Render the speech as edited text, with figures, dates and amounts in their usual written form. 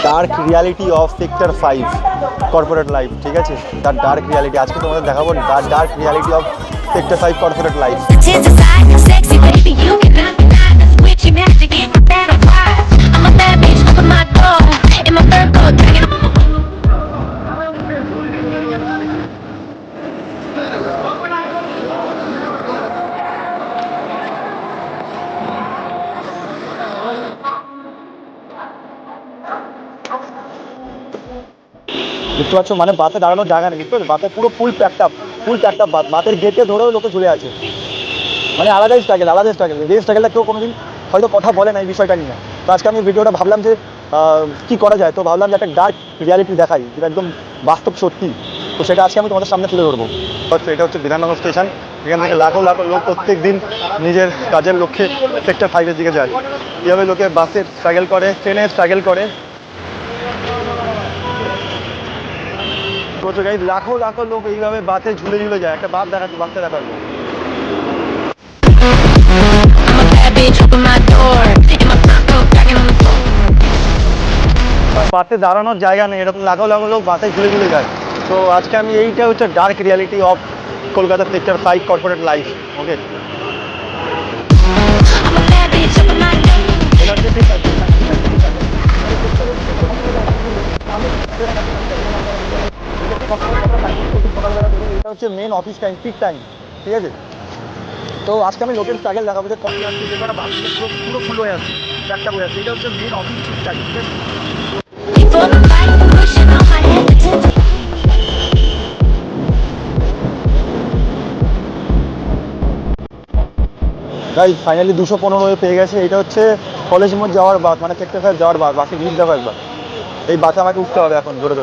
Dark reality of sector 5 corporate life, ঠিক আছে? তার ডার্ক রিয়ালিটি আজকে তোমাদের দেখাবো। Dark reality of sector 5 corporate life. Tears aside, sexy baby, you cannot deny this witchy magic in my bed of fire. I'm a bad bitch, open my door in my fur coat, dragging. দেখতে পাচ্ছ, মানে বাসে দাঁড়ানোর জায়গা নেই, বুঝতে পারছো? বাসে পুরো ফুল প্যাকড আপ, বাসের গেটে ধরেও লোকে ঝুলে আছে। মানে আলাদাই স্ট্রাগেল, যে স্ট্রাগেলটা কেউ কোনোদিন হয়তো কথা বলে না এই বিষয়টা নিয়ে। তো আজকে আমি ভিডিওটা ভাবলাম যে কী করা যায়, তো ভাবলাম যে একটা ডার্ক রিয়ালিটি দেখাই, যেটা একদম বাস্তব সত্যি। তো সেটা আজকে আমি তোমাদের সামনে তুলে ধরবো। এটা হচ্ছে বিধাননগর স্টেশন। এখান থেকে লাখো লোক প্রত্যেক দিন নিজের কাজের লক্ষ্যে সেক্টর 5-এর দিকে যায়। কীভাবে লোকে বাসে স্ট্রাগল করে, ট্রেনে স্ট্রাগল করে। তো গাইস, লাখো লোক এইভাবে বাসে ঝুলে যায়। একটা বাস দেখাচ্ছে, বাসটা দেখাচ্ছে। I'm a bad bitch, open my door in my fur coat, dragging on the floor. বাসে দাঁড়ানোর জায়গা নেই, এরকম লাখো লোক বাসে ঝুলে যায়। তো আজকে আমি এইটা হচ্ছে dark reality of Kolkata sector 5 corporate life. Okay, I'm a bad bitch, open my door. এটা হচ্ছে ঠিক আছে। এটা হচ্ছে main office time, peak time, ঠিক আছে? তো আজকে আমি লোকের স্ট্রাগল দেখাবো যে কফি আসছে, যেটা পুরো ফুল হয়ে আসছে, একটা হয়ে আসছে। এটা হচ্ছে মেন অফিস পিক টাইম, ঠিক আছে? Before the light pushing on my head, guys, finally 215 পেয়ে গেছে। এটা হচ্ছে কলেজ মোড় যাওয়ার বাস, মানে সেক্টর 5 যাওয়ার বাস। বাসে ভিড় দেখো একবার। এই বাসে আমাকে উঠতে হবে এখন জোরে।